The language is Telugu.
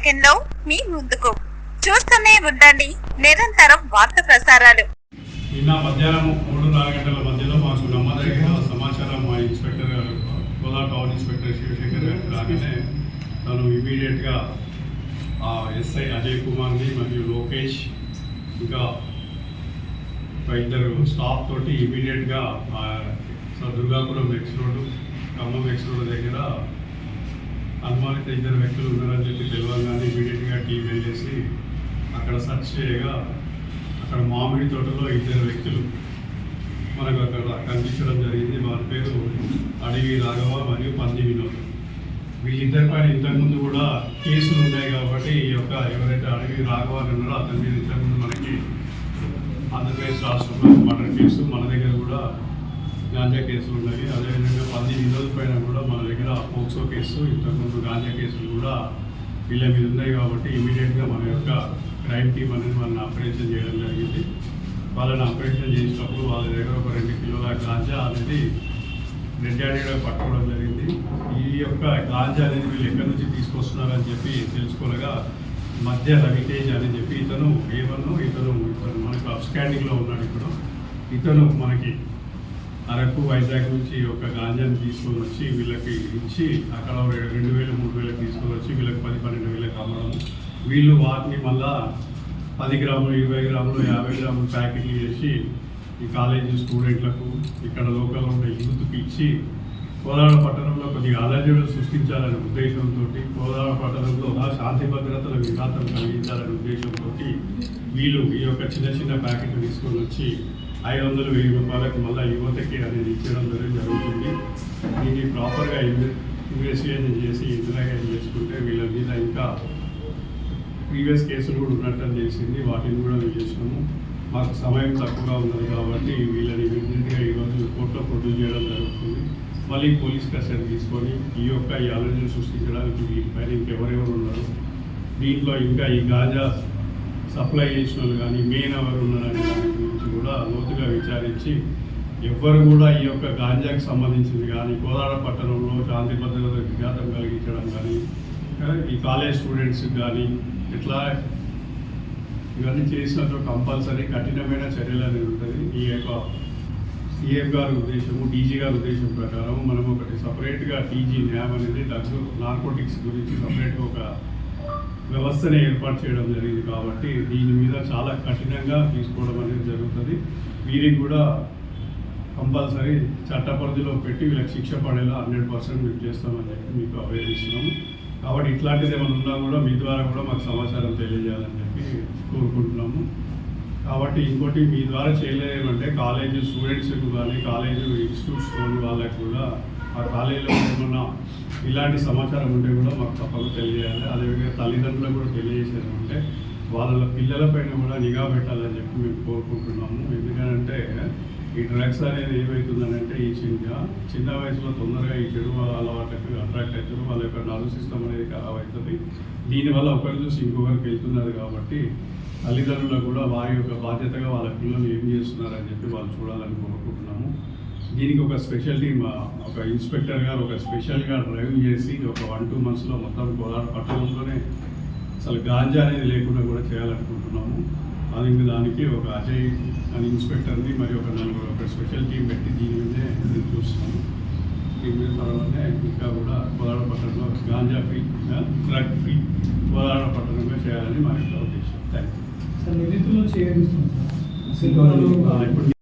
సెకండ్లో మీ ముందుకు. చూస్తూనే ఉండండి నిరంతరం వార్త ప్రసారాలు. నిన్న మధ్యాహ్నం 3-4 గంటల మధ్యలో మాకు నమ్మదగిన సమాచారం మా ఇన్స్పెక్టర్ గారు, కోలార్ టౌన్ ఇన్స్పెక్టర్ శివశేఖర్ గారికి రాగానే తను ఇమీడియట్గా ఎస్ఐ అజయ్ కుమార్ని మరియు లోకేష్ ఇంకా ఇద్దరు స్టాఫ్ తోటి ఇమీడియట్గా Durgapuram X road, Khammam X road దగ్గర అనుమానిత ఇద్దరు వ్యక్తులు ఉన్నారని చెప్పి తెలియగానే ఇమీడియట్గా టీం వెళ్ళేసి అక్కడ సెర్చ్ చేయగా అక్కడ మామిడి తోటలో ఇద్దరు వ్యక్తులు మనకు అక్కడ కనిపించడం జరిగింది. వారి పేరు అడవి రాఘవ మరియు పంది వినోద్. వీళ్ళిద్దరి పైన ఇంతకుముందు కూడా కేసులు ఉన్నాయి కాబట్టి ఈ యొక్క ఎవరైతే అడవి రాఘవ ఉన్నారో అతని మీద ఇంతకుముందు మనకి ఆంధ్రప్రదేశ్ రాష్ట్రంలో మర్డర్ కేసు, మన దగ్గర కూడా గాంజా కేసులు ఉన్నాయి. అదేవిధంగా పంది వినోద్ పైన కూడా మన దగ్గర పోక్సో కేసు, ఇంతకుముందు గాంజా కేసులు కూడా వీళ్ళ మీద ఉన్నాయి. కాబట్టి ఇమీడియట్గా మన యొక్క క్రైమ్ టీమ్ అనేది వాళ్ళని ఆపరేషన్ చేయడం జరిగింది. వాళ్ళని ఆపరేషన్ చేసినప్పుడు వాళ్ళ దగ్గర ఒక 2 కిలోల గాంజా అనేది రెడ్ హ్యాండెడ్గా పట్టుకోవడం జరిగింది. ఈ యొక్క గాంజా అనేది వీళ్ళు ఎక్కడి నుంచి తీసుకొస్తున్నారని చెప్పి తెలుసుకోనగా మధ్య రవితేజ్ అని చెప్పి ఇతను ఇతను మనకు అప్స్టాండింగ్లో ఉన్నాడు. ఇప్పుడు ఇతను మనకి అరకు వైజాగ్ నుంచి ఒక గాంజాని తీసుకొని వచ్చి వీళ్ళకి ఇచ్చి అక్కడ 2,000-3,000 తీసుకొని వచ్చి వీళ్ళకి 10-12,000 అమ్మడం. వీళ్ళు వాటిని మళ్ళా 10 గ్రాములు, 20 గ్రాములు, 50 గ్రాములు ప్యాకెట్లు చేసి ఈ కాలేజీ స్టూడెంట్లకు, ఇక్కడ లోకల్లో ఉండే యూత్కి ఇచ్చి కోదాడ పట్టణంలో కొద్దిగా అలజడులు సృష్టించాలనే ఉద్దేశంతో, కోదాడ పట్టణంలో శాంతి భద్రతల విఘాతం కలిగించాలనే ఉద్దేశంతో వీళ్ళు ఈ యొక్క చిన్న ప్యాకెట్లు తీసుకొని వచ్చి 500-1000 రూపాయలకు మళ్ళీ యువతకి అనేది ఇచ్చడం జరుగుతుంది. దీన్ని ప్రాపర్గా ఇన్వెస్టిగేషన్ చేసి ఇంటరాగేషన్ చేసుకుంటే వీళ్ళ మీద ఇంకా ప్రీవియస్ కేసులు కూడా ఉన్నట్టు చేసింది. వాటిని కూడా మేము చేసినాము. మాకు సమయం తక్కువగా ఉన్నది కాబట్టి వీళ్ళని ఇమీడియట్గా ఈరోజు కోర్టులో ప్రొడ్యూస్ చేయడం జరుగుతుంది. మళ్ళీ పోలీస్ కస్టడీ తీసుకొని ఈ అలర్జీని సృష్టించడానికి వీటిపైన ఇంకెవరెవరు ఉన్నారు, దీంట్లో ఇంకా ఈ గాంజా సప్లై చేసిన వాళ్ళు కానీ మెయిన్ ఎవరు ఉన్నారనే దాని గురించి కూడా లోతుగా విచారించి ఎవ్వరు కూడా ఈ యొక్క గాంజాకి సంబంధించింది కానీ కోదాడ పట్టణంలో శాంతి భద్రత విఘాతం కలిగించడం కానీ ఈ కాలేజ్ స్టూడెంట్స్కి కానీ ఇట్లా ఇవన్నీ చేసినట్టు కంపల్సరీ కఠినమైన చర్యలు అనేది ఉంటుంది. ఈ యొక్క సీఎం గారి ఉద్దేశము, డీజీ గారి ఉద్దేశం ప్రకారం మనం ఒకటి సపరేట్గా టీజీ న్యామ్ అనేది నార్కోటిక్స్ గురించి సపరేట్గా ఒక వ్యవస్థని ఏర్పాటు చేయడం జరిగింది. కాబట్టి దీని మీద చాలా కఠినంగా తీసుకోవడం అనేది జరుగుతుంది. వీరికి కూడా కంపల్సరీ చట్ట పరిధిలో పెట్టి వీళ్ళకి శిక్ష పడేలా 100% మేము చేస్తామని చెప్పి మీకు అవేదిస్తున్నాము. కాబట్టి ఇట్లాంటిది ఏమైనా ఉన్నా కూడా మీ ద్వారా కూడా మాకు సమాచారం తెలియజేయాలని చెప్పి కోరుకుంటున్నాము. కాబట్టి ఇంకోటి మీ ద్వారా చేయలేమంటే కాలేజీ స్టూడెంట్స్కి కానీ కాలేజీ ఇన్స్టిట్యూట్స్లోని వాళ్ళకి కూడా ఆ కాలేజీలో ఏమన్నా ఇలాంటి సమాచారం ఉంటే కూడా మాకు తప్పక తెలియజేయాలి. అదేవిధంగా తల్లిదండ్రులకు కూడా తెలియజేసేది ఉంటే వాళ్ళ పిల్లలపైన కూడా నిఘా పెట్టాలని చెప్పి మేము కోరుకుంటున్నాము. ఎందుకంటే ఈ డ్రగ్స్ అనేది ఏమవుతుందనంటే ఈ చిన్న వయసులో తొందరగా ఈ చెడు అలవాట్లకు అట్రాక్ట్ అవుతారు. వాళ్ళ యొక్క నర్వ్ సిస్టమ్ అనేది ఖరాబ్ అవుతుంది. దీనివల్ల ఒకరి చూసి ఇంకొకరికి వెళ్తున్నారు. కాబట్టి తల్లిదండ్రులకు కూడా వారి యొక్క బాధ్యతగా వాళ్ళ పిల్లలు ఏం చేస్తున్నారని చెప్పి వాళ్ళు చూడాలని కోరుకుంటున్నాము. దీనికి ఒక స్పెషల్ టీమ్, ఒక ఇన్స్పెక్టర్ గారు ఒక స్పెషల్గా డ్రైవ్ చేసి ఒక 1-2 మంత్స్లో మొత్తం కోలార్ పట్టణంలోనే అసలు గాంజా అనేది లేకుండా కూడా చేయాలనుకుంటున్నాము. దానికి ఒక అజయ్ అని ఇన్స్పెక్టర్ని మరియు ఒక స్పెషల్ టీం పెట్టి దీని మీదే చూస్తున్నాము. దీని మీద త్వరలోనే ఇంకా కూడా కోలాడ పట్టణంలో గాంజా ఫ్రీ, డ్రగ్ ఫ్రీ కోలాడ పట్టణంగా చేయాలని మా యొక్క ఉద్దేశం. Thank you. నిధుల నుంచి